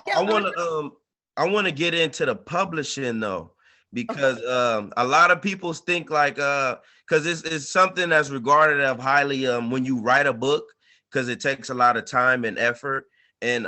Yeah, I want to get into the publishing though, because okay. a lot of people think like because it's something that's regarded as highly when you write a book, because it takes a lot of time and effort. And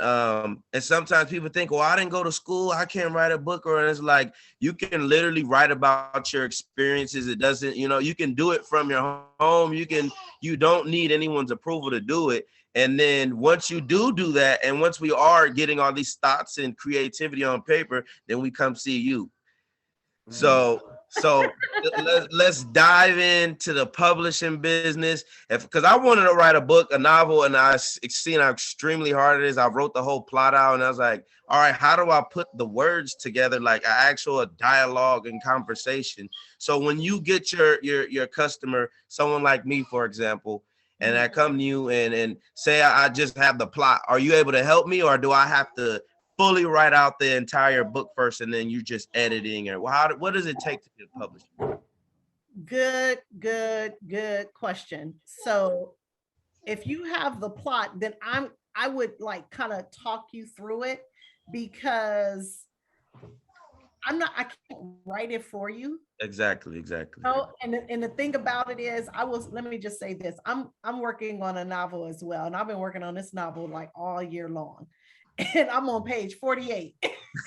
sometimes people think, well, I didn't go to school, I can't write a book. Or it's like you can literally write about your experiences. It doesn't, you can do it from your home. You don't need anyone's approval to do it. And then once you do that, and once we are getting all these thoughts and creativity on paper, then we come see you. Mm. So let's dive into the publishing business. Because I wanted to write a book, a novel, and I seen how extremely hard it is. I wrote the whole plot out, and I was like, all right, how do I put the words together like an actual dialogue and conversation? So when you get your customer, someone like me, for example, and I come to you and say I just have the plot, are you able to help me, or do I have to fully write out the entire book first and then you just editing? Or what does it take to get published? Good question. So if you have the plot, then I would like kind of talk you through it, because I can't write it for you. Exactly. Oh, and the thing about it is, let me just say this. I'm working on a novel as well. And I've been working on this novel like all year long. And I'm on page 48.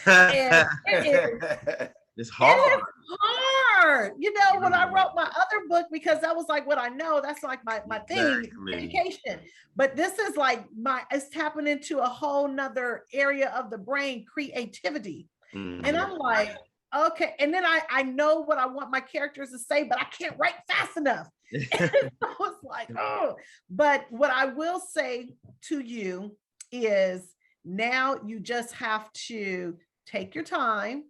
And It's it hard. is hard. When I wrote my other book, because that was like what I know, that's like my thing, Exactly. education. But this is like it's tapping into a whole nother area of the brain, creativity. Mm-hmm. And I'm like, okay. And then I know what I want my characters to say, but I can't write fast enough. So it's like, oh. But what I will say to you is, now you just have to take your time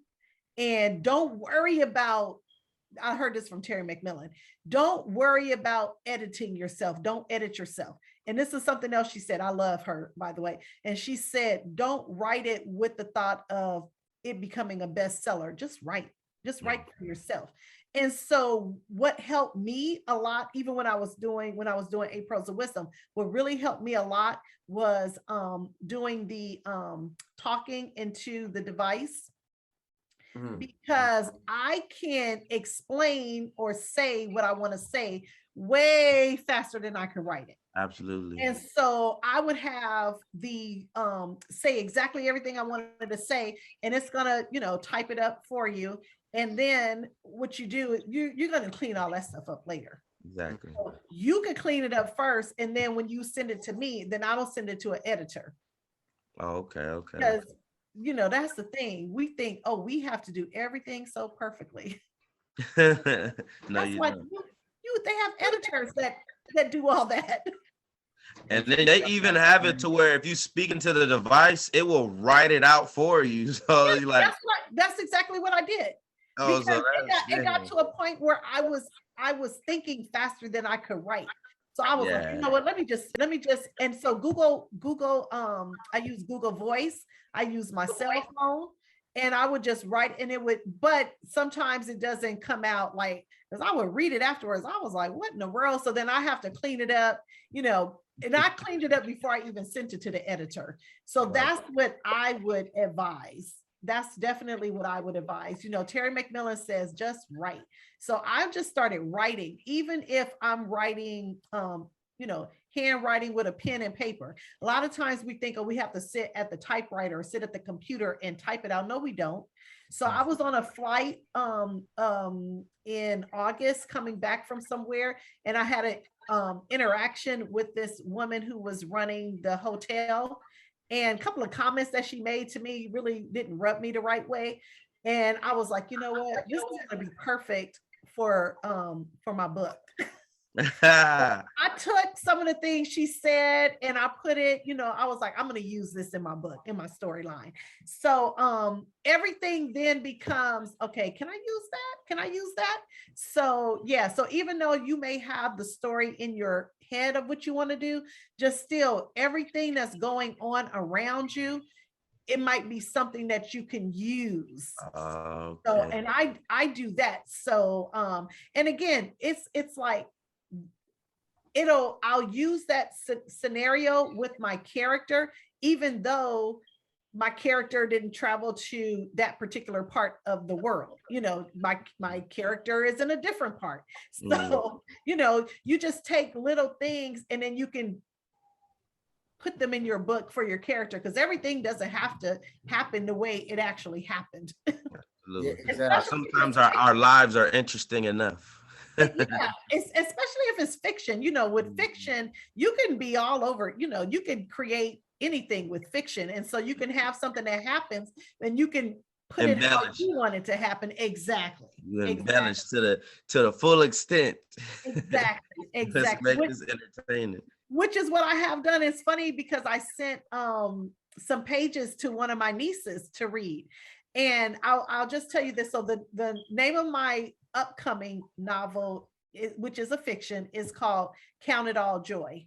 and don't worry about, I heard this from Terry McMillan, don't worry about editing yourself. Don't edit yourself. And this is something else she said. I love her, by the way. And she said, don't write it with the thought of it becoming a bestseller. Just write for yourself. And so what helped me a lot, even when I was doing 8 Pearls of Wisdom, what really helped me a lot was doing the talking into the device, because I can explain or say what I want to say way faster than I can write it. Absolutely. And so I would have the say exactly everything I wanted to say, and it's gonna, type it up for you. And then what you do, you're gonna clean all that stuff up later. Exactly. So you can clean it up first, and then when you send it to me, then I don't send it to an editor. Oh, okay. Because that's the thing. We think, oh, we have to do everything so perfectly. No, That's you why don't. they have editors that do all that. And then they even have it to where if you speak into the device, it will write it out for you. So you're like, that's exactly what I did. oh, Because so it got to a point where I was thinking faster than I could write. So I was like, you know what, let me just, and so Google, I use Google Voice, I use my cell phone, and I would just write, and but sometimes it doesn't come out like, because I would read it afterwards. I was like, what in the world? So then I have to clean it up, and I cleaned it up before I even sent it to the editor. So that's what I would advise. That's definitely what I would advise. Terry McMillan says, just write. So I've just started writing, even if I'm writing, handwriting with a pen and paper. A lot of times we think, oh, we have to sit at the typewriter or sit at the computer and type it out. No, we don't. So I was on a flight in August coming back from somewhere, and I had an interaction with this woman who was running the hotel. And a couple of comments that she made to me really didn't rub me the right way. And I was like, you know what? This is going to be perfect for my book. I took some of the things she said and I put it, I was like, I'm going to use this in my book, in my storyline. So everything then becomes, okay, can I use that? Can I use that? So yeah, so even though you may have the story in your head of what you want to do, just still everything that's going on around you, it might be something that you can use. okay. So, and I do that. So, and again, it's like, I'll use that scenario with my character, even though my character didn't travel to that particular part of the world. You know, my character is in a different part. So, you know, you just take little things and then you can put them in your book for your character, because everything doesn't have to happen the way it actually happened. Absolutely. Yeah, exactly. Sometimes our lives are interesting enough. Yeah, especially if it's fiction. You know, with fiction, you can be all over, you know, you can create anything with fiction. And so you can have something that happens and you can put it how you want it to happen. Exactly. You embellish to the full extent. Exactly. Let's make this entertaining. Which is what I have done. It's funny because I sent some pages to one of my nieces to read. And I'll just tell you this. So the name of my upcoming novel, which is a fiction, is called Count It All Joy.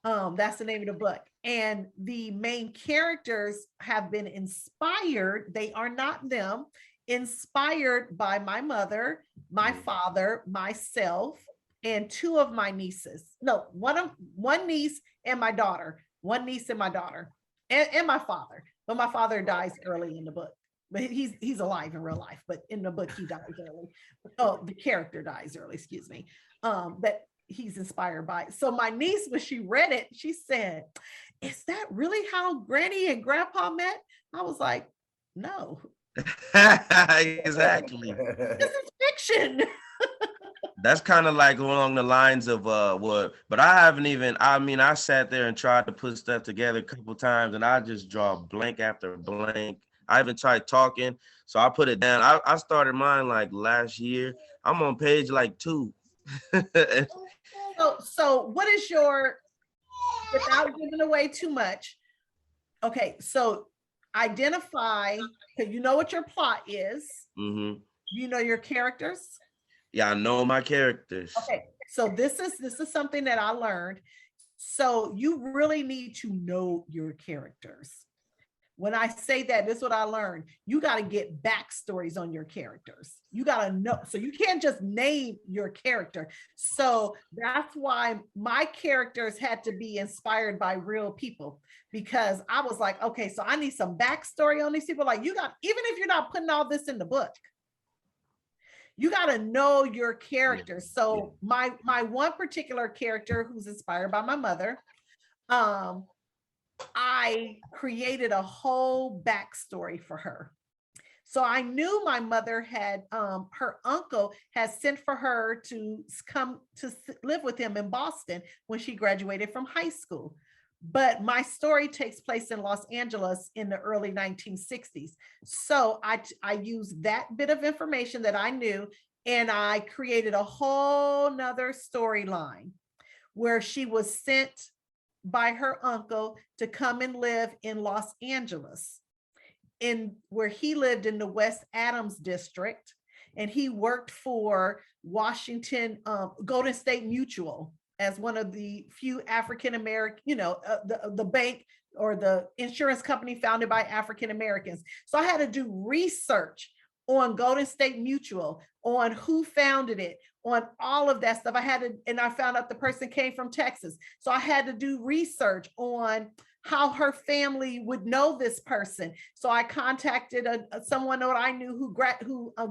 That's the name of the book. And the main characters have been inspired. They are not them, inspired by my mother, my father, myself, and two of my nieces. No, one niece and my daughter. One niece and my daughter, and my father. But my father dies early in the book. But he's alive in real life, but in the book he dies early. Oh, the character dies early, excuse me. That he's inspired by. So my niece, when she read it, she said, "Is that really how Granny and Grandpa met?" I was like, "No." Exactly. This is fiction. That's kind of like along the lines of what, but I haven't even, I mean, I sat there and tried to put stuff together a couple times and I just draw blank after blank. I even tried talking, so I put it down. I started mine like last year. I'm on page like 2. So what is your, without giving away too much? Okay, so identify, because you know what your plot is. Mm-hmm. You know your characters. Yeah, I know my characters. Okay, so this is something that I learned. So you really need to know your characters. When I say that, this is what I learned. You got to get backstories on your characters. You got to know. So you can't just name your character. So that's why my characters had to be inspired by real people, because I was like, okay, so I need some backstory on these people. Like, you got, even if you're not putting all this in the book, you got to know your character. So my one particular character who's inspired by my mother, I created a whole backstory for her. So I knew my mother had, her uncle had sent for her to come to live with him in Boston when she graduated from high school. But my story takes place in Los Angeles in the early 1960s. So I used that bit of information that I knew, and I created a whole nother storyline where she was sent by her uncle to come and live in Los Angeles, in where he lived in the West Adams district, and he worked for Washington Golden State Mutual as one of the few African American, you know, the bank or the insurance company founded by African Americans. So I had to do research on Golden State Mutual, on who founded it, on all of that stuff. I had to, and I found out the person came from Texas. So I had to do research on how her family would know this person. So I contacted someone that I knew who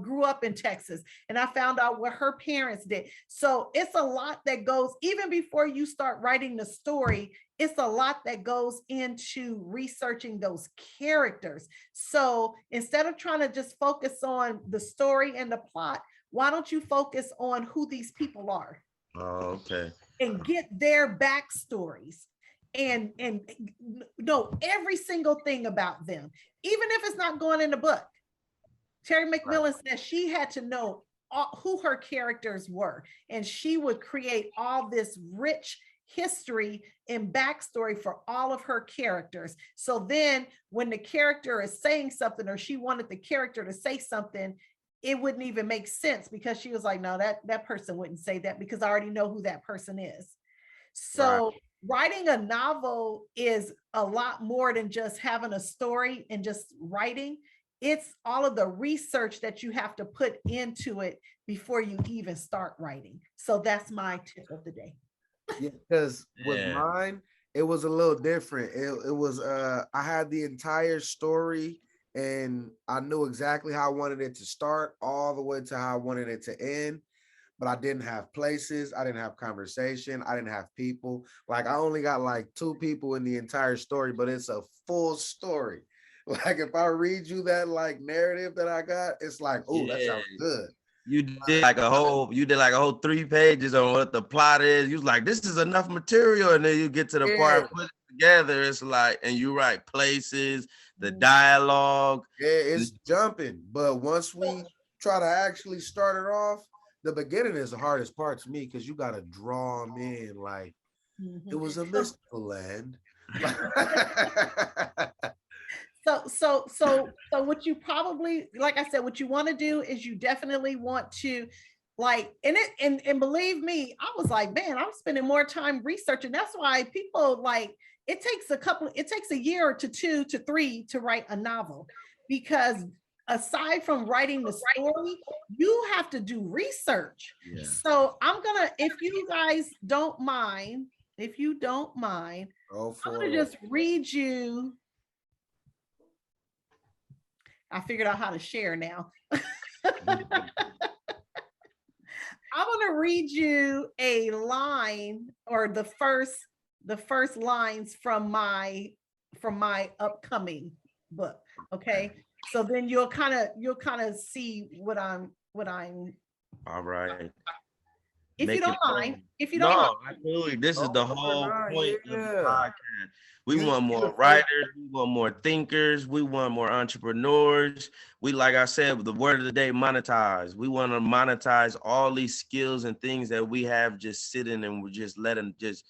grew up in Texas, and I found out what her parents did. So it's a lot that goes, even before you start writing the story, it's a lot that goes into researching those characters. So instead of trying to just focus on the story and the plot, why don't you focus on who these people are? Oh, okay. And get their backstories and know every single thing about them, even if it's not going in the book. Terry McMillan said she had to know who her characters were, and she would create all this rich history and backstory for all of her characters. So then when the character is saying something, or she wanted the character to say something, it wouldn't even make sense, because she was like, no, that person wouldn't say that, because I already know who that person is. So writing a novel is a lot more than just having a story and just writing. It's all of the research that you have to put into it before you even start writing. So that's my tip of the day. Yeah, because with mine, it was a little different. It was I had the entire story and I knew exactly how I wanted it to start all the way to how I wanted it to end. But I didn't have places, I didn't have conversation, I didn't have people. Like I only got like 2 people in the entire story, but it's a full story. Like if I read you that like narrative that I got, it's like, oh, that sounds good. You did like a whole 3 pages on what the plot is. You was like, this is enough material, and then you get to the part put it together. It's like, and you write places, the dialogue. Yeah, it's jumping. But once we try to actually start it off, the beginning is the hardest part to me because you got to draw them in. Like it was a mystical land. So what you probably, like I said, what you want to do is you definitely want to like, and believe me, I was like, man, I'm spending more time researching. That's why people like, it takes a year to 2 to 3 to write a novel, because aside from writing the story, you have to do research. Yeah. So I'm gonna, if you guys don't mind, I'm gonna just read you. I figured out how to share now. I'm gonna read you a line or the first lines from my upcoming book. Okay. So then you'll kind of see what I'm all right. If you don't mind. Absolutely. This is the whole point of the podcast. We want more writers, we want more thinkers, we want more entrepreneurs. We, like I said, the word of the day, monetize. We want to monetize all these skills and things that we have just sitting, and we just let them just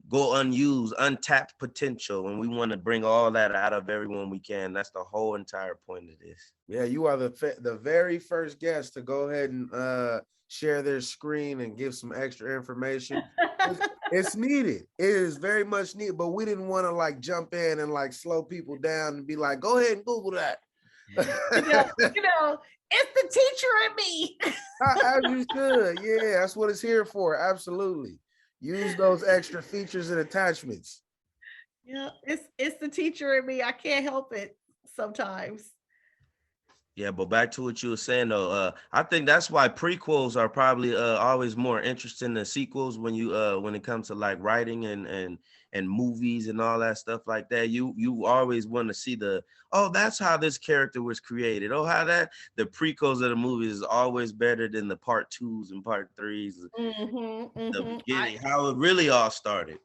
go unused, untapped potential. And we want to bring all that out of everyone we can. That's the whole entire point of this. Yeah, you are the very first guest to go ahead and share their screen and give some extra information. It's needed. It is very much needed, but we didn't want to like jump in and like slow people down and be like, go ahead and Google that. you know, it's the teacher in me. As you should. Yeah, that's what it's here for. Absolutely. Use those extra features and attachments. Yeah, it's the teacher in me. I can't help it sometimes. Yeah, but back to what you were saying though, I think that's why prequels are probably always more interesting than sequels when it comes to like writing and movies and all that stuff like that. You always want to see that's how this character was created. The prequels of the movies is always better than the part 2s and part 3s. The beginning, how it really all started.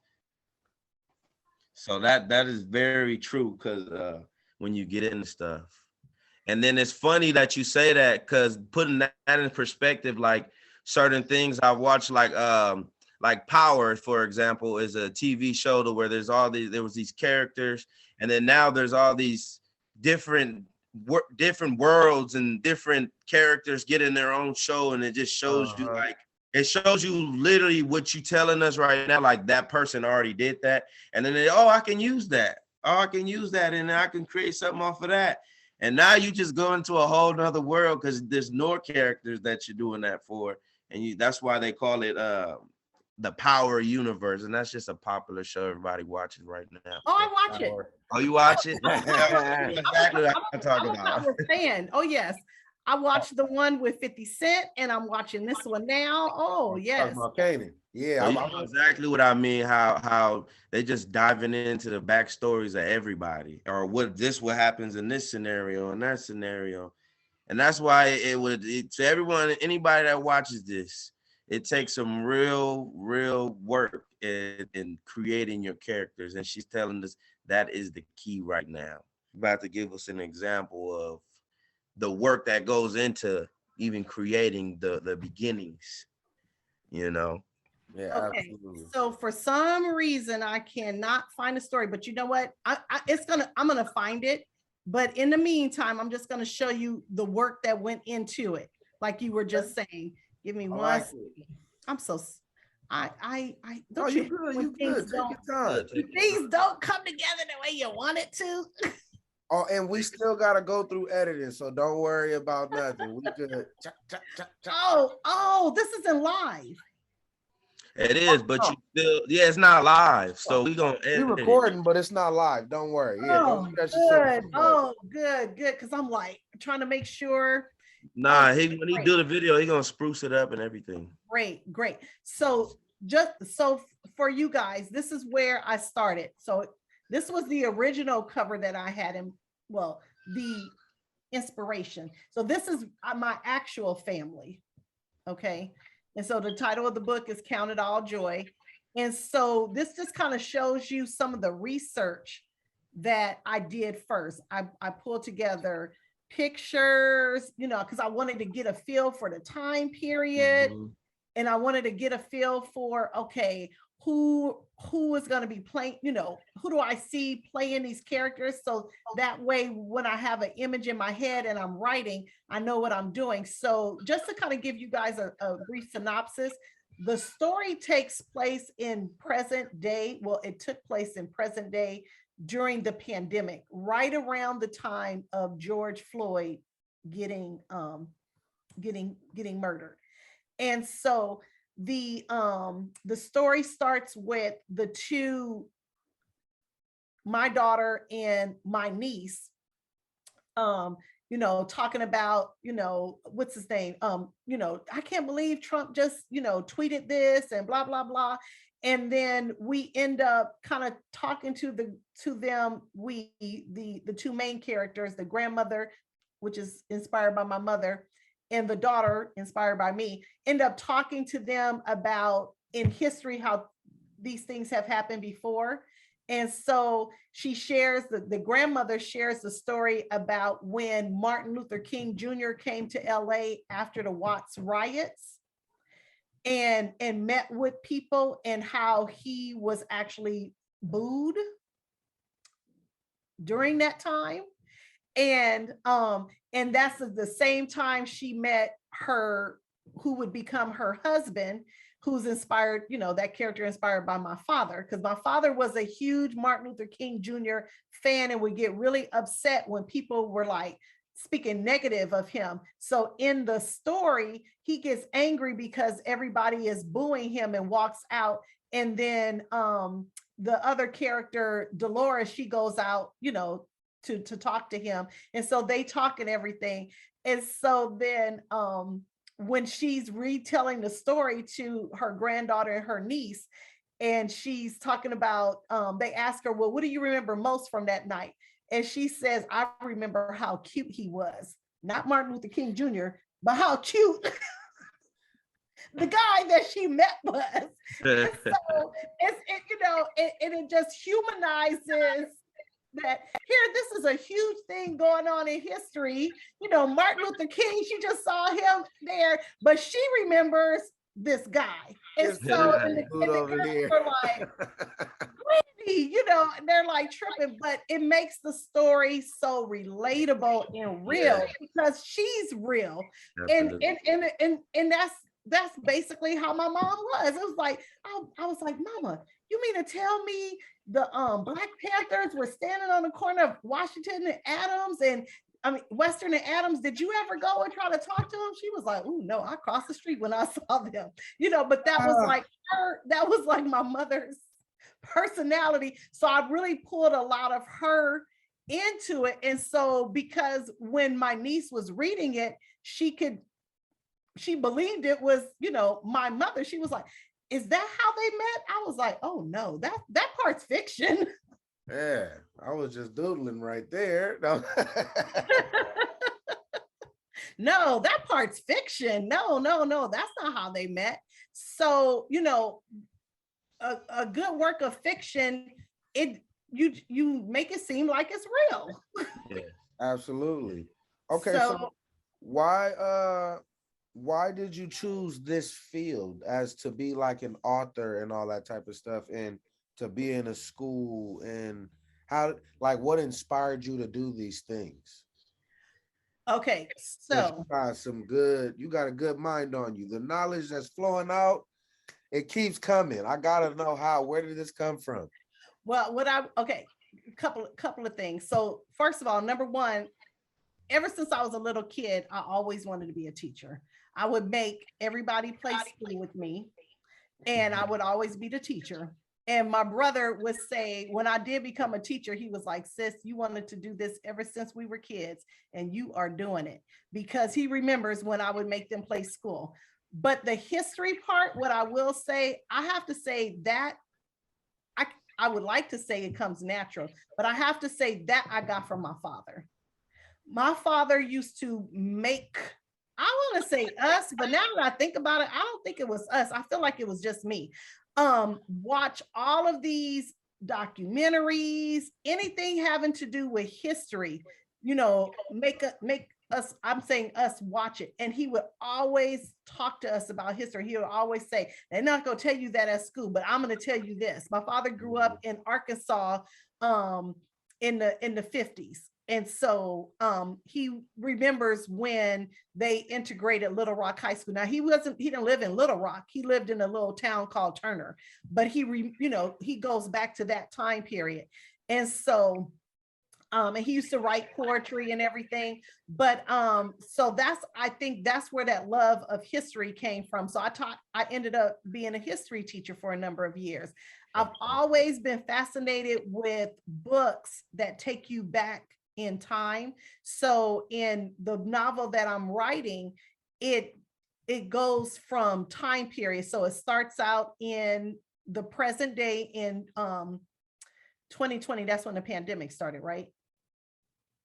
So that is very true, because when you get into stuff. And then it's funny that you say that, because putting that in perspective, like certain things I've watched, like Power, for example, is a TV show to where there was these characters, and then now there's all these different worlds and different characters getting their own show, and it just shows you it shows you literally what you telling us right now, like that person already did that, and then I can use that, and I can create something off of that. And now you just go into a whole nother world because there's no characters that you're doing that for. And that's why they call it the Power universe. And that's just a popular show everybody watches right now. Oh, I watch it. Oh, you watch it? Exactly what I'm talking about. I'm a fan. Oh, yes. I watched the one with 50 Cent, and I'm watching this one now. Oh, yes. Yeah, I know exactly what I mean. How they just diving into the backstories of everybody, or what happens in this scenario and that scenario, and that's why to everyone, anybody that watches this, it takes some real work in creating your characters, and she's telling us that is the key right now. About to give us an example of the work that goes into even creating the beginnings, Yeah, okay. Absolutely. So for some reason I cannot find a story, but you know what? I'm gonna find it. But in the meantime, I'm just gonna show you the work that went into it. Like you were just saying. Give me one. I'm so I don't you good. Things don't come together the way you want it to. Oh, and we still gotta go through editing, so don't worry about nothing. We could. Oh, this isn't live. It is, but you still, yeah, it's not live. So we gonna We edit recording, but it's not live. Don't worry. Yeah, don't Oh, stress yourself good. too much. Oh, good. Because I'm like trying to make sure. Nah, Oh, when he do the video, he gonna spruce it up and everything. great. So for you guys, this is where I started. So this was the original cover that I had the inspiration. So this is my actual family. Okay. And so the title of the book is Count It All Joy. And so this just kind of shows you some of the research that I did first. I pulled together pictures, because I wanted to get a feel for the time period. Mm-hmm. And I wanted to get a feel for, okay, who is going to be playing, who do I see playing these characters? So that way, when I have an image in my head and I'm writing, I know what I'm doing. So just to kind of give you guys a brief synopsis, the story takes place in present day. Well, it took place in present day during the pandemic, right around the time of George Floyd getting murdered. And so the story starts with my daughter and my niece, talking about, what's his name? I can't believe Trump just, tweeted this and blah, blah, blah. And then we end up kind of talking to them, the two main characters, the grandmother, which is inspired by my mother, and the daughter, inspired by me, end up talking to them about in history how these things have happened before. And so she shares, the grandmother shares the story about when Martin Luther King Jr. came to LA after the Watts riots and met with people, and how he was actually booed during that time. And that's the same time she met who would become her husband, who's inspired, that character inspired by my father, because my father was a huge Martin Luther King Jr. fan and would get really upset when people were like speaking negative of him. So in the story, he gets angry because everybody is booing him and walks out. And then the other character, Dolores, she goes out, to talk to him. And so they talk and everything. And so then when she's retelling the story to her granddaughter and her niece, and she's talking about, they ask her, well, what do you remember most from that night? And she says, I remember how cute he was. Not Martin Luther King Jr., but how cute the guy that she met was. And so it just humanizes that here, this is a huge thing going on in history. Martin Luther King, she just saw him there, but she remembers this guy. And so and the girls are like, really, and they're like tripping, but it makes the story so relatable and real because she's real. And that's basically how my mom was. It was like, I was like, Mama, you mean to tell me the Black Panthers were standing on the corner of Washington and Adams, and Western and Adams? Did you ever go and try to talk to them? She was like, oh no, I crossed the street when I saw them, but that was like that was like my mother's personality. So I really pulled a lot of her into it. And so because when my niece was reading it, she believed it was, my mother. She was like, is that how they met? I was like, oh no, that part's fiction. Yeah, I was just doodling right there. No, no, that part's fiction. No, that's not how they met. So, a good work of fiction, you make it seem like it's real. Yeah, absolutely. Okay, so why did you choose this field as to be like an author and all that type of stuff, and to be in a school, and what inspired you to do these things? Okay, so you got a good mind on you. The knowledge that's flowing out, it keeps coming. I gotta know where did this come from? Well, couple of things. So first of all, number one, ever since I was a little kid, I always wanted to be a teacher. I would make everybody play school with me. and I would always be the teacher. And my brother would say, when I did become a teacher, he was like, sis, you wanted to do this ever since we were kids, and you are doing it, because he remembers when I would make them play school. But the history part, what I will say, I have to say that I would like to say it comes natural, but I have to say that I got from my father. My father used to make, I want to say us, but now that I think about it, I don't think it was us. I feel like it was just me. Watch all of these documentaries, anything having to do with history, you know, make us, I'm saying us, watch it. And he would always talk to us about history. He would always say, they're not going to tell you that at school, but I'm going to tell you this. My father grew up in Arkansas in the 50s. And so he remembers when they integrated Little Rock High School. Now he didn't live in Little Rock. He lived in a little town called Turner, but he goes back to that time period. And so, and he used to write poetry and everything. But so I think that's where that love of history came from. So I ended up being a history teacher for a number of years. I've always been fascinated with books that take you back in time. So in the novel that I'm writing, it goes from time period. So it starts out in the present day in 2020. That's when the pandemic started, right?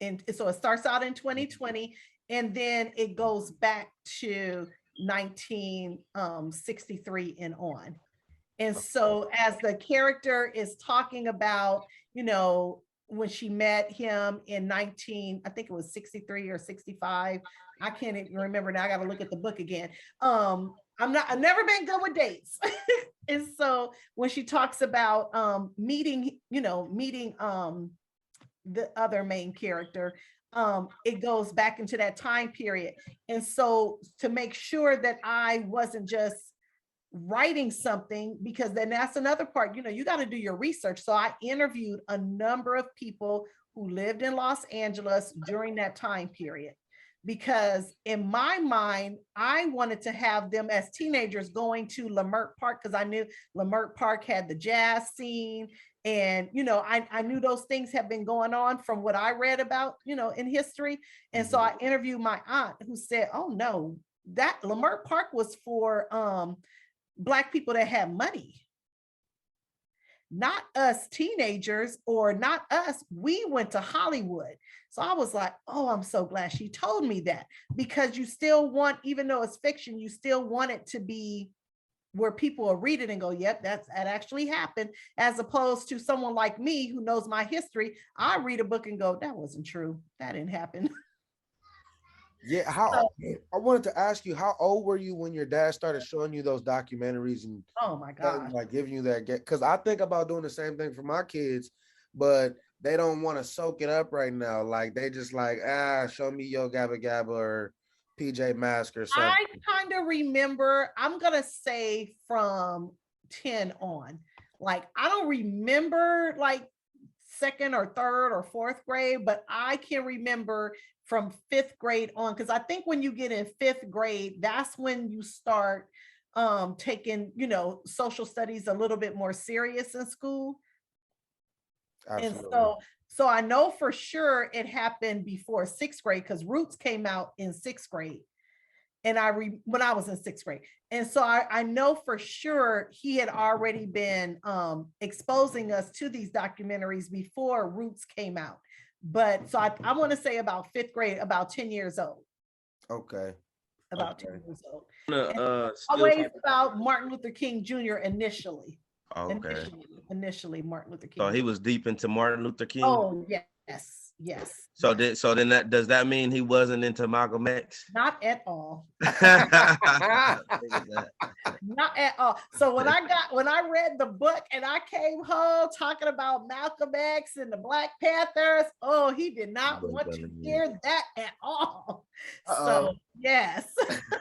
And so it starts out in 2020, and then it goes back to 1963 and on. And so as the character is talking about, when she met him in I think it was 63 or 65. I can't even remember now. I got to look at the book again. I've never been good with dates. And so when she talks about meeting the other main character, it goes back into that time period. And so to make sure that I wasn't just writing something, because then that's another part, you got to do your research. So I interviewed a number of people who lived in Los Angeles during that time period, because in my mind, I wanted to have them as teenagers going to Leimert Park, because I knew Leimert Park had the jazz scene. And, I knew those things have been going on from what I read about, in history. And so I interviewed my aunt, who said, oh no, that Leimert Park was for Black people that had money, not us teenagers, or not us. We went to Hollywood. So I was like, oh, I'm so glad she told me that, because you still want, even though it's fiction, you still want it to be where people will read it and go, yep, that actually happened, as opposed to someone like me who knows my history. I read a book and go, that wasn't true. That didn't happen. Yeah, I wanted to ask you, how old were you when your dad started showing you those documentaries and oh my God, like giving you that? Because I think about doing the same thing for my kids, but they don't want to soak it up right now. Like they just like, show me Yo Gabba Gabba or PJ Masks or something. I kind of remember, I'm gonna say from 10 on. Like I don't remember like second or third or fourth grade, but I can remember from 5th grade on, because I think when you get in 5th grade, that's when you start taking, social studies a little bit more serious in school. Absolutely. And so I know for sure it happened before 6th grade, because Roots came out in 6th grade. And when I was in 6th grade. And so I know for sure he had already been exposing us to these documentaries before Roots came out. But so I want to say about 5th grade, about 10 years old. Okay. About 10 years old. Always about Martin Luther King Jr. initially. Okay. Initially Martin Luther King. So he was deep into Martin Luther King? Oh, yes. So then does that mean he wasn't into Malcolm X? Not at all. Not at all. So when I read the book and I came home talking about Malcolm X and the Black Panthers, oh, he did not want to hear that at all. So yes.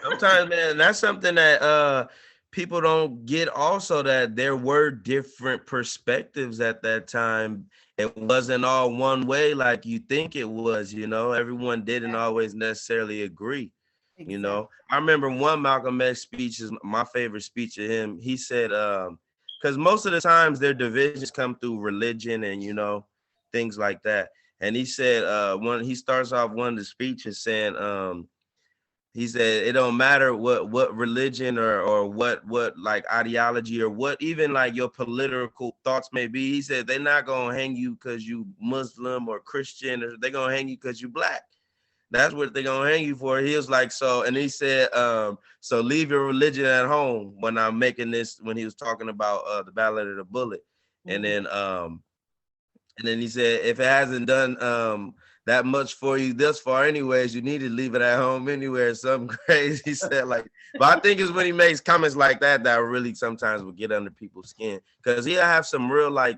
Sometimes, man, that's something that people don't get also, that there were different perspectives at that time. It wasn't all one way like you think it was, everyone didn't always necessarily agree. You know, I remember one Malcolm X speech is my favorite speech of him. He said, because most of the times their divisions come through religion and, you know, things like that. And he said, he starts off one of the speeches saying, he said, it don't matter what religion or what like ideology or what even like your political thoughts may be. He said, they're not going to hang you because you Muslim or Christian, or they're going to hang you because you Black. That's what they're gonna hang you for. He was like, so, and he said, so leave your religion at home when I'm making this, when he was talking about the Ballad of the Bullet. And then he said, if it hasn't done that much for you this far anyways, you need to leave it at home anywhere. Something crazy he said, like, but I think it's when he makes comments like that really sometimes will get under people's skin, because he'll have some real like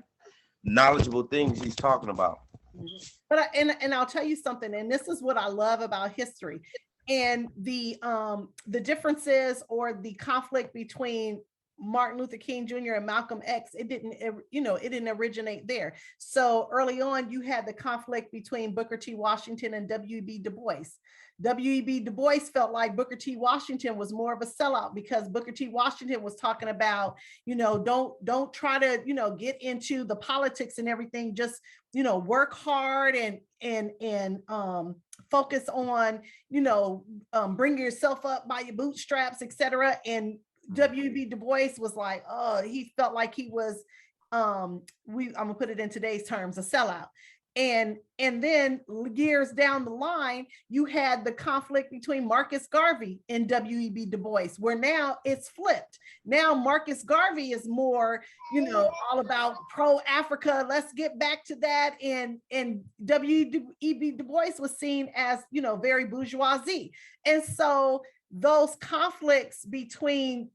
knowledgeable things he's talking about. But and I'll tell you something, and this is what I love about history, and the differences or the conflict between Martin Luther King Jr. and Malcolm X, it didn't originate there. So early on, you had the conflict between Booker T. Washington and W.E.B. Du Bois. W.E.B. Du Bois felt like Booker T. Washington was more of a sellout, because Booker T. Washington was talking about, don't try to, get into the politics and everything. Just, work hard and focus on, bring yourself up by your bootstraps, etc. And W.E.B. Du Bois was like, he felt like he was, I'm gonna put it in today's terms, a sellout. And then years down the line, you had the conflict between Marcus Garvey and W.E.B. Du Bois, where now it's flipped. Now Marcus Garvey is more, all about pro-Africa. Let's get back to that. And W.E.B. Du Bois was seen as, very bourgeoisie. And so those conflicts between,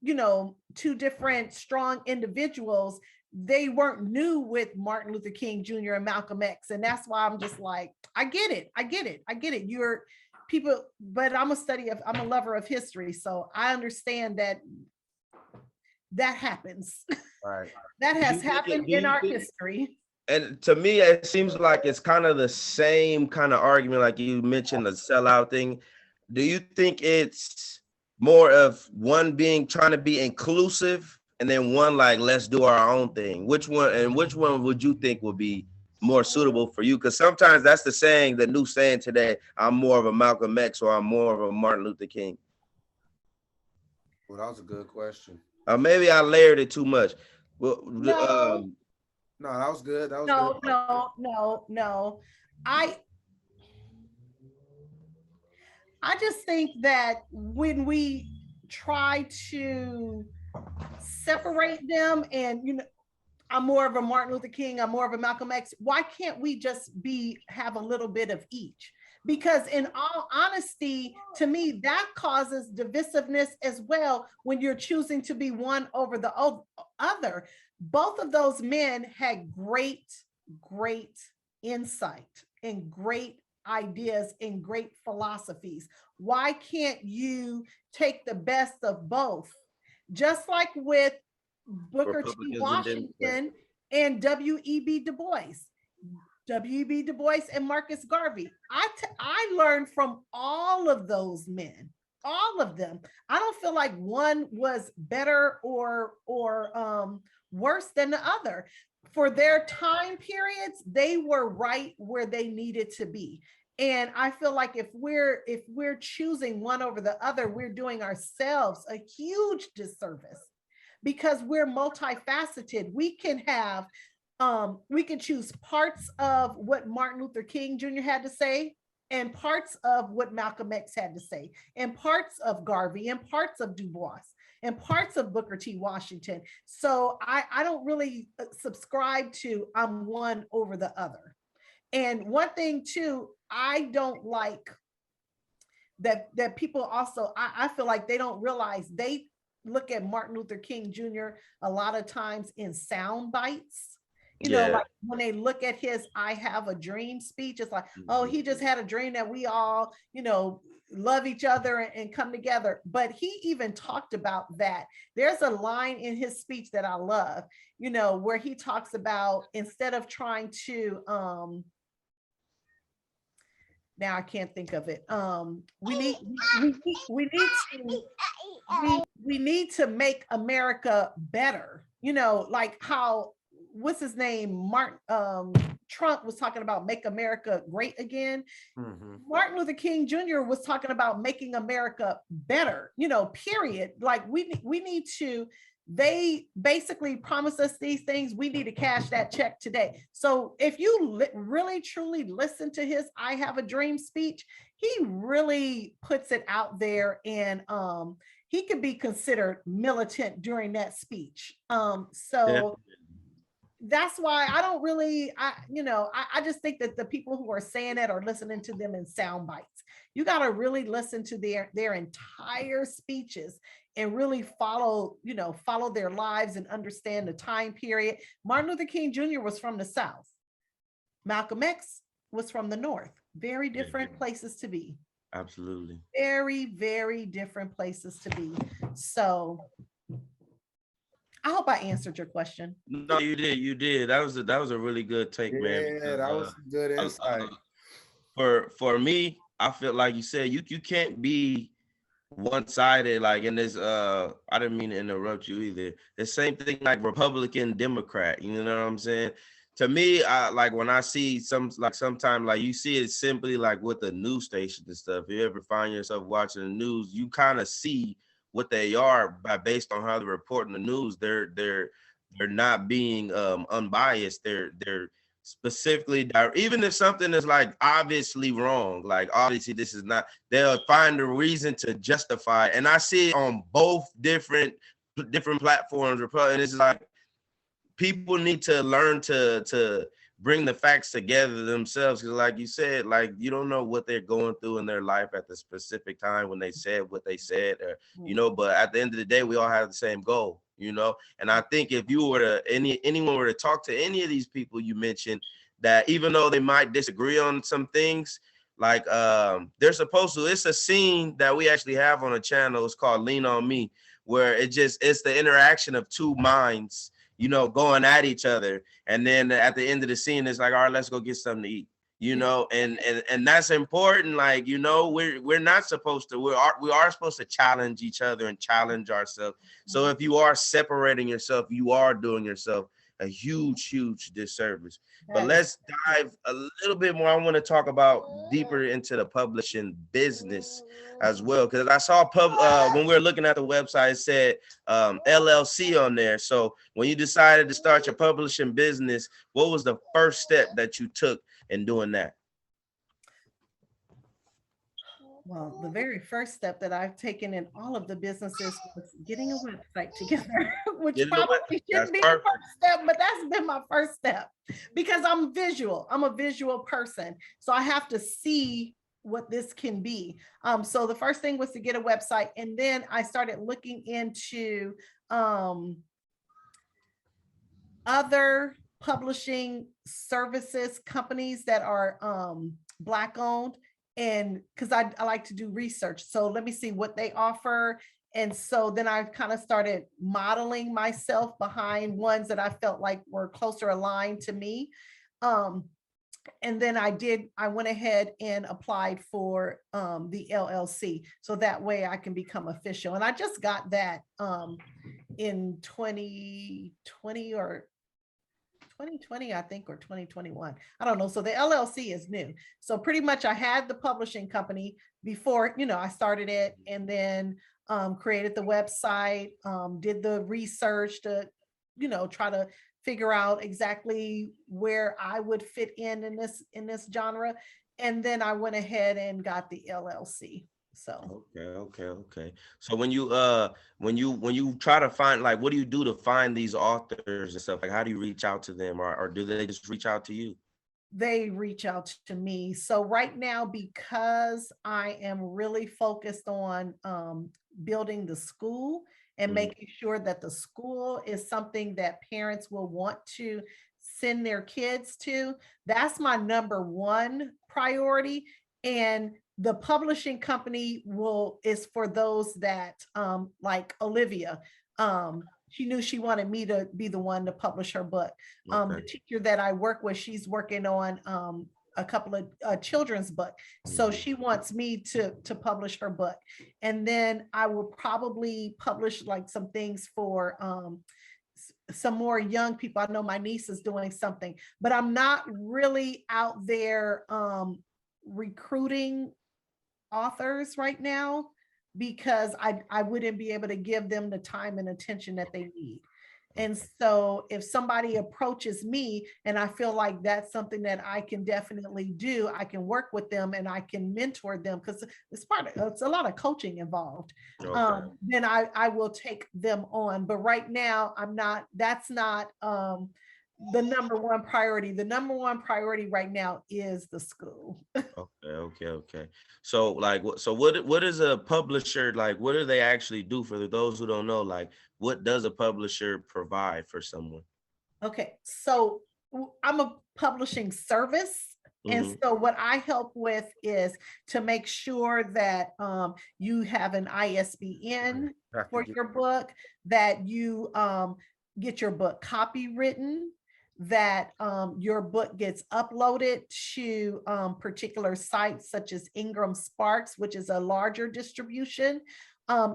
two different strong individuals, they weren't new with Martin Luther King Jr. and Malcolm X. And that's why I'm just like, I get it. You're people, but I'm a lover of history. So I understand that happens. Right. That has happened in our history. And to me, it seems like it's kind of the same kind of argument, like you mentioned, the sellout thing. Do you think it's more of one trying to be inclusive, and then one like, let's do our own thing? Which one would you think would be more suitable for you? Because sometimes that's the new saying today, I'm more of a Malcolm X or I'm more of a Martin Luther King. Well, that was a good question. Maybe I layered it too much. Well, no, that was good. That was good. No. I just think that when we try to separate them and, I'm more of a Martin Luther King, I'm more of a Malcolm X, why can't we just have a little bit of each? Because in all honesty, to me, that causes divisiveness as well when you're choosing to be one over the other. Both of those men had great insight and great ideas and great philosophies. Why can't you take the best of both? Just like with Booker T. Washington and W.E.B. Du Bois. W.E.B. Du Bois and Marcus Garvey. I learned from all of those men, all of them. I don't feel like one was better or worse than the other. For their time periods, they were right where they needed to be. And I feel like if we're choosing one over the other, we're doing ourselves a huge disservice, because we're multifaceted. We can choose parts of what Martin Luther King Jr. had to say, and parts of what Malcolm X had to say, and parts of Garvey, and parts of Du Bois, and parts of Booker T. Washington. So I don't really subscribe to I'm one over the other. And one thing too, I don't like that people also, I feel like they don't realize they look at Martin Luther King Jr. a lot of times in sound bites. Like when they look at his I Have a Dream speech, it's like, oh, he just had a dream that we all, love each other and come together. But he even talked about that. There's a line in his speech that I love, where he talks about, instead of trying to now I can't think of it. We need to make America better. You know, like how, what's his name? Trump was talking about make America great again. Mhm. Martin Luther King Jr. was talking about making America better, you know, period. Like we need to, they basically promised us these things. We need to cash that check today. So if you really truly listen to his I Have a Dream speech, he really puts it out there, and he could be considered militant during that speech. So that's why I don't really, I just think that the people who are saying it are listening to them in sound bites. You got to really listen to their entire speeches and really follow their lives and understand the time period. Martin Luther King Jr. was from the South. Malcolm X was from the North. Very different places to be. Absolutely. Very, very different places to be. So I hope I answered your question. No, you did. You did. That was a really good take, man. Yeah, Because, that was some good insight. For me, I feel like you said you can't be one-sided, like in this. I didn't mean to interrupt you either. The same thing like Republican, Democrat. You know what I'm saying? To me, I like when I see sometimes like you see it simply like with the news stations and stuff. If you ever find yourself watching the news, you kind of see what they are based on how they're reporting the news. They're not being unbiased. They're specifically, even if something is like obviously wrong, like obviously this is not, they'll find a reason to justify it. And I see it on both different platforms. And it's like people need to learn to bring the facts together themselves, because like you said, like you don't know what they're going through in their life at the specific time when they said what they said, or but at the end of the day, we all have the same goal, and I think if you were to anyone were to talk to any of these people you mentioned, that even though they might disagree on some things, like they're supposed to, it's a scene that we actually have on a channel, it's called Lean on Me, where it's the interaction of two minds going at each other. And then at the end of the scene, it's like, all right, let's go get something to eat, and that's important. Like, we're not supposed to, we are supposed to challenge each other and challenge ourselves. So if you are separating yourself, you are doing yourself a huge disservice. But let's dive a little bit more. I want to talk about deeper into the publishing business as well, because I saw when we were looking at the website, it said LLC on there. So when you decided to start your publishing business, what was the first step that you took in doing that? Well, the very first step that I've taken in all of the businesses was getting a website together, which probably shouldn't be the first step, but that's been my first step because I'm visual. I'm a visual person. So I have to see what this can be. So the first thing was to get a website, and then I started looking into other publishing services companies that are Black owned, and because I like to do research. So let me see what they offer. And so then I kind of started modeling myself behind ones that I felt like were closer aligned to me. And then I went ahead and applied for the LLC. So that way I can become official. And I just got that in 2020 or 2020, I think, or 2021. I don't know. So the LLC is new. So pretty much I had the publishing company before, I started it, and then created the website, did the research to, try to figure out exactly where I would fit in this genre. And then I went ahead and got the LLC. So okay. So when you try to find, like, what do you do to find these authors and stuff? Like, how do you reach out to them, or do they just reach out to you? They reach out to me. So right now, because I am really focused on building the school and making sure that the school is something that parents will want to send their kids to, that's my number one priority. And the publishing company is for those that like Olivia. She knew she wanted me to be the one to publish her book. The teacher that I work with, she's working on a couple of children's book. So she wants me to publish her book. And then I will probably publish like some things for some more young people. I know my niece is doing something, but I'm not really out there recruiting authors right now because I wouldn't be able to give them the time and attention that they need. And so if somebody approaches me and I feel like that's something that I can definitely do, I can work with them and I can mentor them because it's a lot of coaching involved. Okay. Then I will take them on. But right now that's not the number one priority. The number one priority right now is the school. Okay. So like, what is a publisher like? What do they actually do for those who don't know? Like, what does a publisher provide for someone? Okay, so I'm a publishing service. And so what I help with is to make sure that you have an ISBN for your book, that you get your book copywritten, that your book gets uploaded to particular sites such as Ingram Sparks, which is a larger distribution.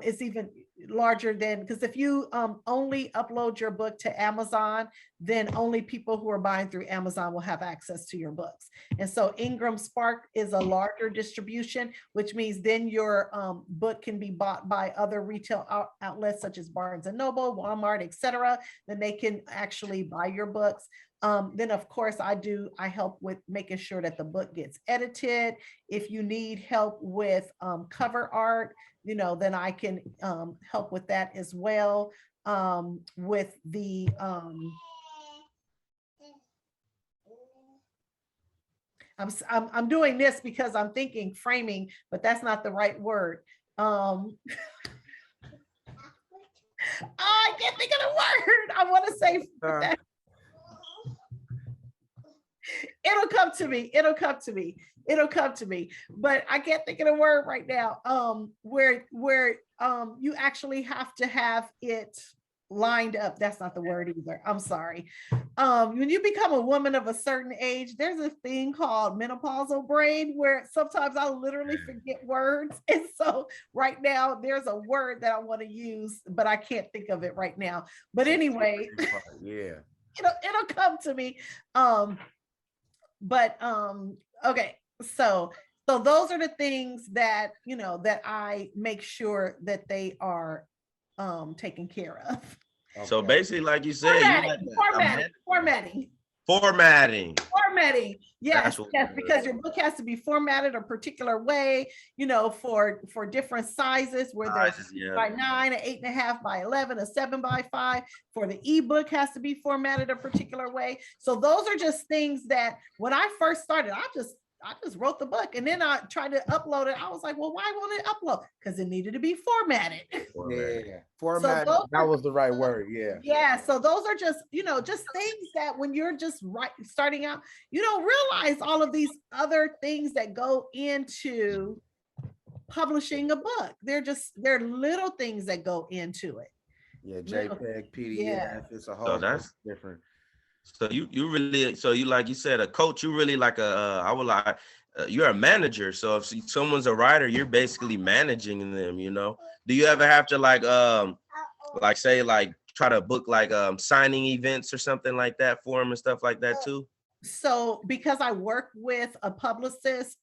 It's even larger than, because if you only upload your book to Amazon, then only people who are buying through Amazon will have access to your books. And so Ingram Spark is a larger distribution, which means then your book can be bought by other retail outlets such as Barnes and Noble, Walmart, etc. Then they can actually buy your books. Then of course I help with making sure that the book gets edited. If you need help with cover art, then I can help with that as well. With the I'm doing this because I'm thinking framing, but that's not the right word. I can't think of the word. I want to say that. It'll come to me, but I can't think of the word right now. Where you actually have to have it lined up. That's not the word either. I'm sorry. When you become a woman of a certain age, there's a thing called menopausal brain where sometimes I literally forget words. And so right now there's a word that I want to use, but I can't think of it right now. But anyway, yeah, it'll come to me. Okay, so those are the things that that I make sure that they are taken care of. Okay. So basically, like you said, formatting. Yes, because your book has to be formatted a particular way, for different sizes, where there's by 9, an 8.5 by 11, a 7 by 5. For the ebook has to be formatted a particular way. So those are just things that when I first started, I just wrote the book and then I tried to upload it. I was like, well, why won't it upload? Because it needed to be formatted. Yeah, format. That was the right word. Yeah. Yeah. So those are just, just things that when you're just starting out, you don't realize all of these other things that go into publishing a book. They're little things that go into it. Yeah, JPEG, PDF. Yeah. It's a whole that's different. So you really, like you said, a coach, you really like you're a manager. So if someone's a writer, you're basically managing them, Do you ever have to try to book signing events or something like that for them and stuff like that too? So because I work with a publicist,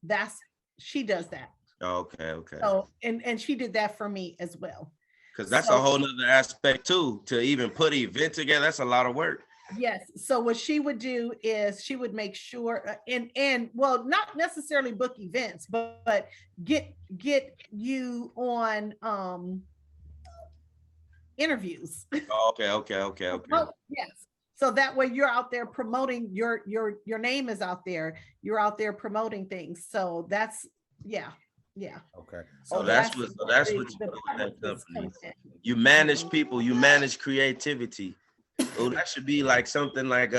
she does that. Okay. So and she did that for me as well. Because that's a whole nother aspect too, to even put an event together. That's a lot of work. Yes. So what she would do is she would make sure and well, not necessarily book events, but get you on interviews. Okay. Yes. So that way you're out there promoting your name is out there. You're out there promoting things. So that's yeah. Okay. So that's what you do in that company. You manage people, you manage creativity. Oh, that should be like something like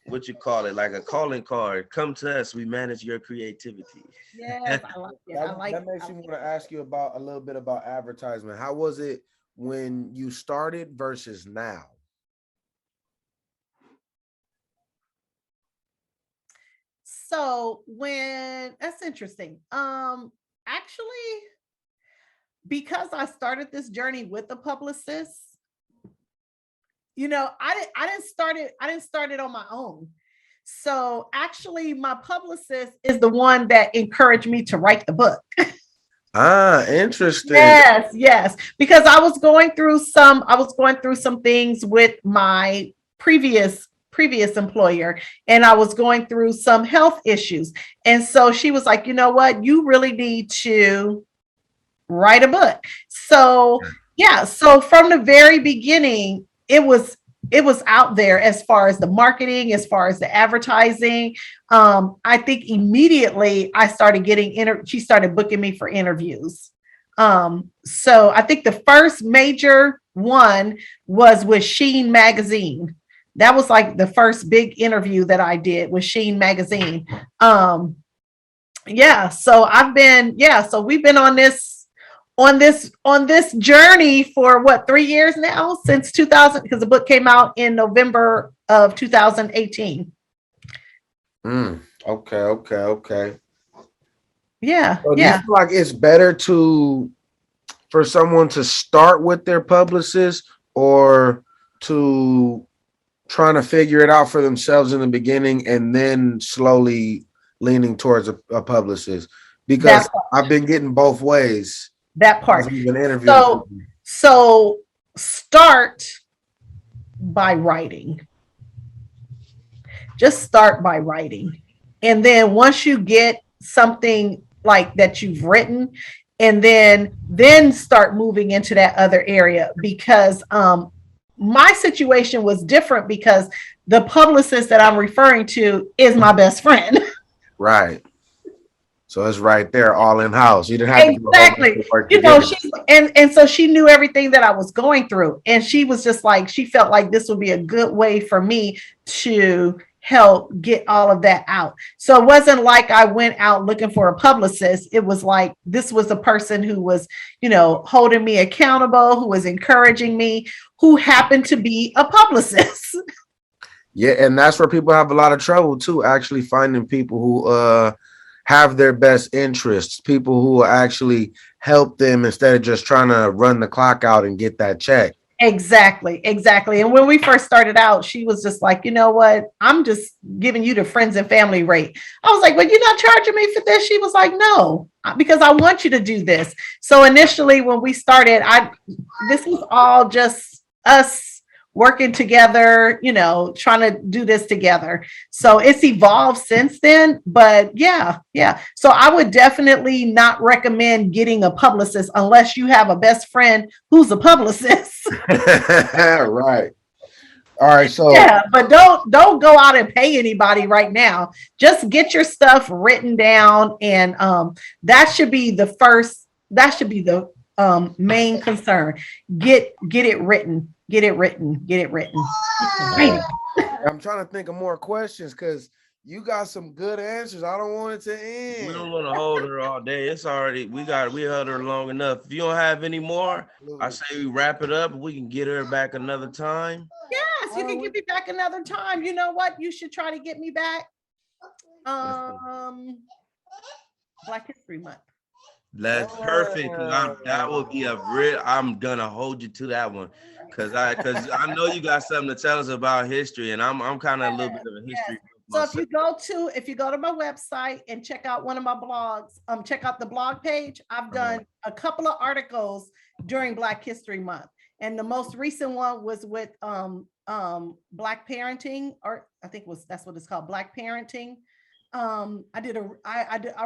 what you call it, like a calling card. Come to us, we manage your creativity. Yes, I like it. That makes me want to ask you a little bit about advertisement. How was it when you started versus now? So that's interesting. Actually, because I started this journey with a publicist, I didn't start it on my own. So actually my publicist is the one that encouraged me to write the book. Interesting. Yes, because I was going through some things with my previous employer, and I was going through some health issues. And so she was like, you know what, you really need to write a book. So yeah, so from the very beginning, it was out there as far as the marketing, as far as the advertising. I think immediately I started she started booking me for interviews. So I think the first major one was with Sheen magazine. That was like the first big interview that I did with Sheen magazine. Yeah, so we've been on this journey for what, 3 years now, since 2000, because the book came out in November of 2018. Okay. Yeah, So do you feel like it's better for someone to start with their publicist, or to trying to figure it out for themselves in the beginning and then slowly leaning towards a publicist? Because I've been getting both ways. That part. Been interviewing. So start by writing. Just start by writing. And then once you get something like that you've written, and then start moving into that other area, because my situation was different, because the publicist that I'm referring to is my best friend. Right. So it's right there, all in house. You didn't have exactly. And so she knew everything that I was going through, and she was just like, she felt like this would be a good way for me to help get all of that out. So it wasn't like I went out looking for a publicist. It was like, this was a person who was, holding me accountable, who was encouraging me, who happened to be a publicist. Yeah, and that's where people have a lot of trouble too, actually finding people who have their best interests, people who will actually help them instead of just trying to run the clock out and get that check. Exactly. And when we first started out, she was just like, you know what, I'm just giving you the friends and family rate. I was like, well, you're not charging me for this? She was like, no, because I want you to do this. So initially when we started, this was all just us working together, trying to do this together. So it's evolved since then, but yeah. So I would definitely not recommend getting a publicist unless you have a best friend who's a publicist. Right. All right. So yeah, but don't go out and pay anybody right now. Just get your stuff written down, and that should be the main concern. Get it written. Get it written. I'm trying to think of more questions because you got some good answers. I don't want it to end. We don't want to hold her all day. It's already, we held her long enough. If you don't have any more, I say we wrap it up. We can get her back another time. Yes, you can get me back another time. You know what? You should try to get me back. Black History Month. That's perfect. That would be I'm gonna hold you to that one, because I know you got something to tell us about history, and I'm kind of a little bit of a history. So if you go to my website and check out one of my blogs, check out the blog page. I've done a couple of articles during Black History Month, and the most recent one was with Black parenting, or I think that's what it's called, Black parenting. I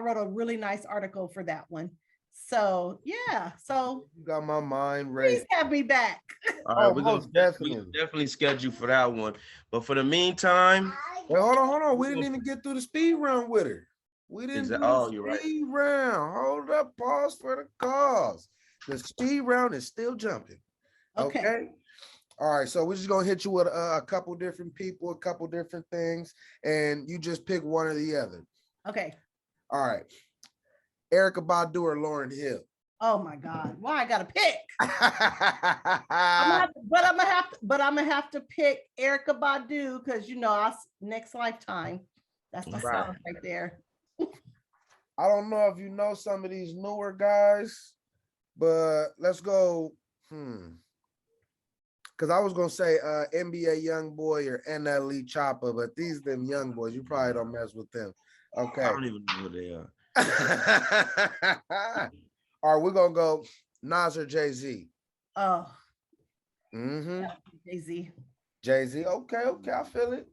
wrote a really nice article for that one. So yeah, so you got my mind ready. Please have me back. All right, we're gonna definitely schedule for that one. But for the meantime, wait, hold on. We didn't even get through the speed round with her. We didn't do the speed round. Hold up, pause for the cause. The speed round is still jumping. Okay. All right, so we're just gonna hit you with a couple different people, a couple different things, and you just pick one or the other. Okay. All right. Erykah Badu or Lauryn Hill? Oh my God! Why I gotta pick? I'm gonna have to pick Erykah Badu, because next lifetime. That's my Right. song right there. I don't know if you know some of these newer guys, but let's go. Because I was gonna say NBA Young Boy or NLE Chopper, but these them young boys, you probably don't mess with them. Okay. I don't even know who they are. All right, we're gonna go Nas or Jay-Z. Oh, Mm-hmm. Jay-Z. Jay-Z. Okay, I feel it.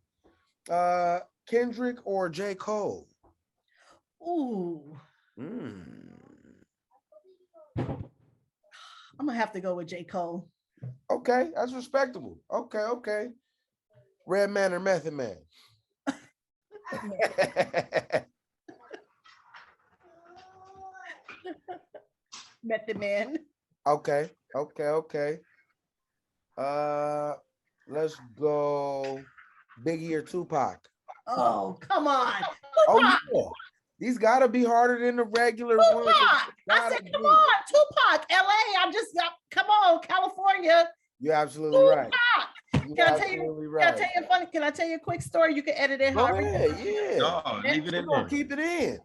Kendrick or J. Cole? Ooh, Mm. I'm gonna have to go with J. Cole. Okay, that's respectable. Okay. Redman or Method Man? Method Man. Okay. Let's go Biggie or Tupac. Oh, come on. Oh Tupac. yeah, these gotta be harder than the regular ones. Tupac. I said, come on, Tupac. LA. Come on, California. You're absolutely right. Can I tell you a quick story? You can edit it Go however you ahead, want. yeah. No, leave it in there. Keep it in.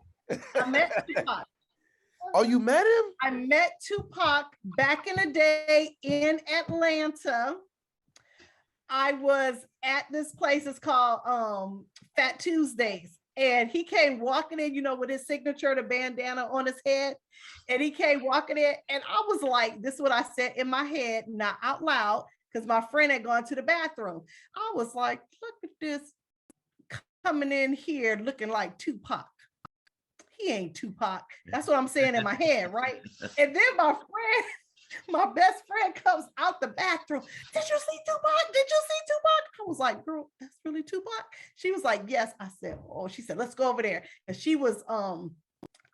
I met Tupac. Oh, you met him? I met Tupac back in the day in Atlanta. I was at this place, it's called Fat Tuesdays. And he came walking in, with his signature, the bandana on his head. And he came walking in, and I was like, this is what I said in my head, not out loud, because my friend had gone to the bathroom. I was like, look at this coming in here looking like Tupac. He ain't Tupac. That's what I'm saying in my head, right? And then my best friend comes out the bathroom. Did you see Tupac? Did you see Tupac? I was like, girl, that's really Tupac? She was like, yes. I said, oh, she said, let's go over there. And she was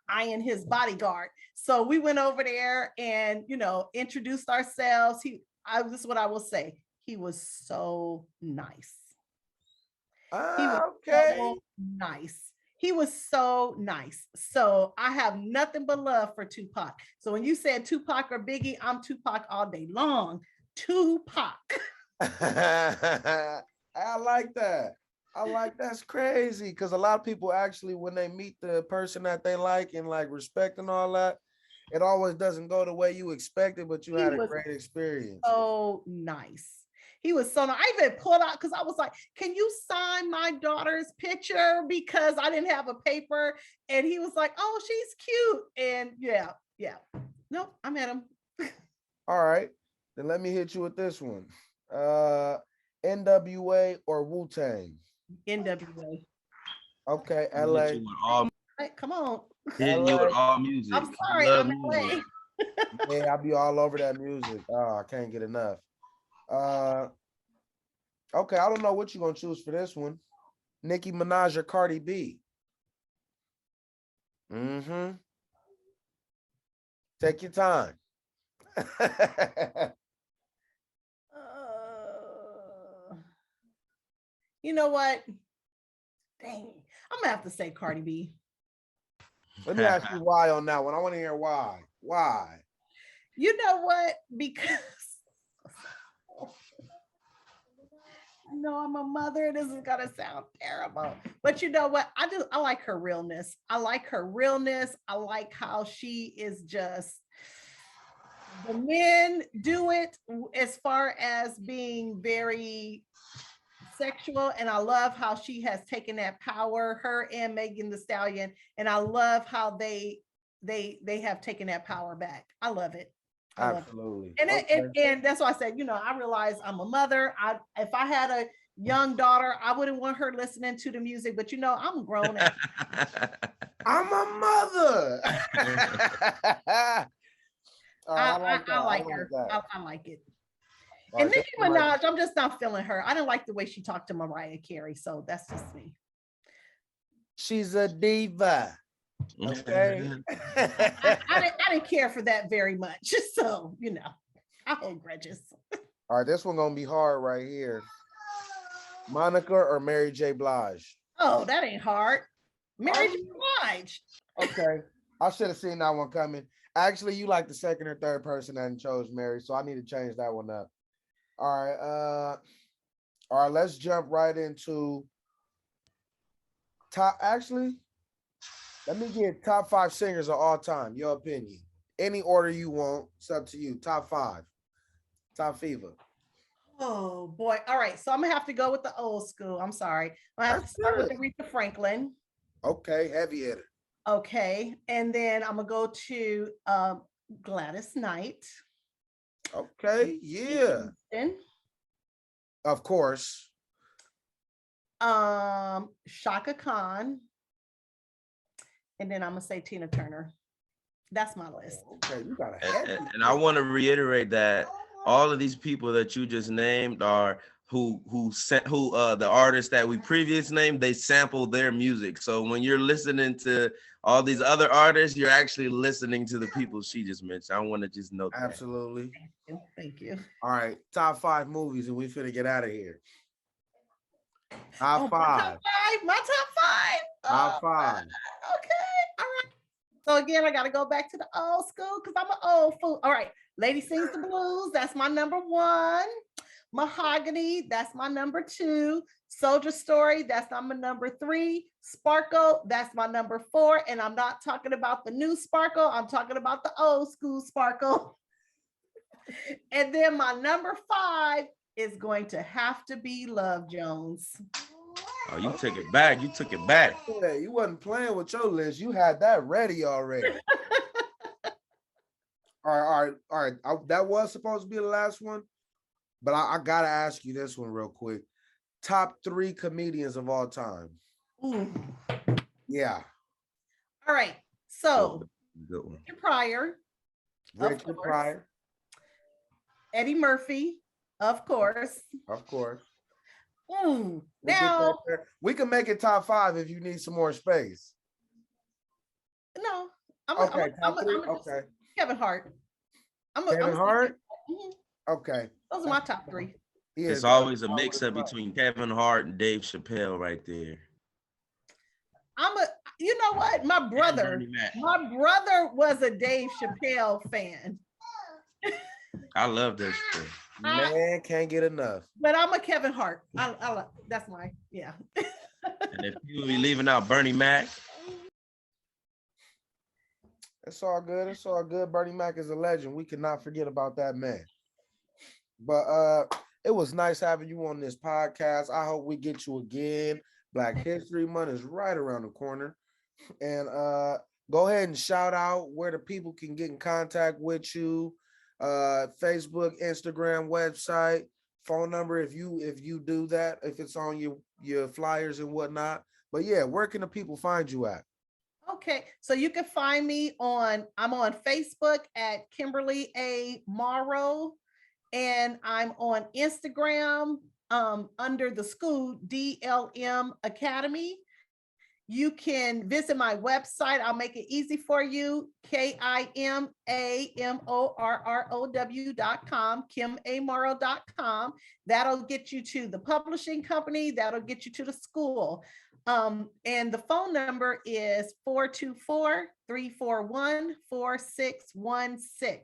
eyeing his bodyguard. So we went over there and, introduced ourselves. This is what I will say. He was so nice. Okay. So nice. He was so nice. So I have nothing but love for Tupac. So when you said Tupac or Biggie, I'm Tupac all day long. Tupac. I like that. That's crazy because a lot of people actually, when they meet the person that they like and like respect and all that, it always doesn't go the way you expected, but you had a great experience. So nice. He was so nice. I even pulled out because I was like, can you sign my daughter's picture? Because I didn't have a paper. And he was like, oh, she's cute. And yeah. No, I met him. All right. Then let me hit you with this one. NWA or Wu-Tang? NWA. Okay, LA. Hey, come on. Hitting you with all music. I'm sorry, I'm LA. Yeah, I'll be all over that music. Oh, I can't get enough. Okay, I don't know what you're gonna choose for this one. Nicki Minaj or Cardi B? Mm-hmm. Take your time. You know what? Dang, I'm gonna have to say Cardi B. Let me ask you why on that one. I want to hear why. Why? You know what? Because I'm a mother. This is gonna sound terrible, but you know what? I like her realness. I like how she is just. The men do it as far as being very sexual, and I love how she has taken that power, her and Megan Thee Stallion, and I love how they have taken that power back. I love it. Absolutely. And that's why I said, I realize I'm a mother. If I had a young daughter, I wouldn't want her listening to the music, but I'm grown up. I'm a mother. I like her. I like it. And Nicki Minaj, I'm just not feeling her. I didn't like the way she talked to Mariah Carey, so that's just me. She's a diva. Okay. I didn't care for that very much. So, I hold grudges. All right, this one gonna be hard right here. Monica or Mary J. Blige? Oh, that ain't hard. Mary J. Blige. Okay. I should have seen that one coming. Actually, you like the second or third person that chose Mary, so I need to change that one up. All right, let's jump right into Actually, let me get top 5 singers of all time. Your opinion. Any order you want. It's up to you. Top 5. Top Fever. Oh boy. All right. So I'm gonna have to go with the old school. I'm sorry. I have to start with Aretha Franklin. Okay, heavy hitter. Okay. And then I'm gonna go to Gladys Knight. Okay, yeah. Of course. Shaka Khan. And then I'm gonna say Tina Turner. That's my list. Okay, you got and I want to reiterate that all of these people that you just named are the artists that we previously named, they sample their music. So when you're listening to all these other artists, you're actually listening to the people she just mentioned. I want to just note that. Absolutely. Thank you. All right, top 5 movies, and we finna get out of here. Top 5. My top 5. Top 5. Okay. All right. So again, I got to go back to the old school because I'm an old fool. All right. Lady Sings the Blues. That's my number 1. Mahogany. That's my number 2. Soldier Story. That's my number 3. Sparkle. That's my number 4. And I'm not talking about the new Sparkle. I'm talking about the old school Sparkle. And then my number 5 is going to have to be Love Jones. Oh, you took it back. You took it back. Yeah, you wasn't playing with your list. You had that ready already. All right. That was supposed to be the last one, but I gotta ask you this one real quick. Top 3 comedians of all time. Ooh. Yeah. All right. So, good one. Richard Pryor. Eddie Murphy, of course. Of course. Now we can make it top 5 if you need some more space. No, okay. Kevin Hart. Kevin Hart. Okay, those are my top 3. It's always a mix-up between Kevin Hart and Dave Chappelle right there. You know what? My brother was a Dave Chappelle fan. I love this shit. Man, can't get enough. But I'm a Kevin Hart. That's my, yeah. And if you be leaving out Bernie Mac. It's all good. It's all good. Bernie Mac is a legend. We cannot forget about that man. But it was nice having you on this podcast. I hope we get you again. Black History Month is right around the corner. And go ahead and shout out where the people can get in contact with you. Facebook, Instagram, website, phone number if you do that, if it's on your flyers and whatnot. But yeah, where can the people find you at? Okay, so you can find me I'm on Facebook at Kimberly A. Morrow, and I'm on Instagram under the school DLM Academy. You can visit my website. I'll make it easy for you. KIMAMORROW.com, KimAMorrow.com. That'll get you to the publishing company. That'll get you to the school. And the phone number is 424-341-4616.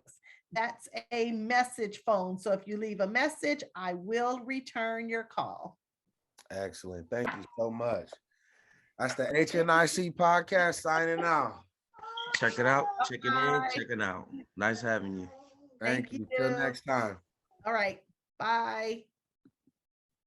That's a message phone. So if you leave a message, I will return your call. Excellent. Thank you so much. That's the HNIC podcast signing out. Check it out. Check it in. Check it out. Nice having you. Thank you. Till next time. All right. Bye.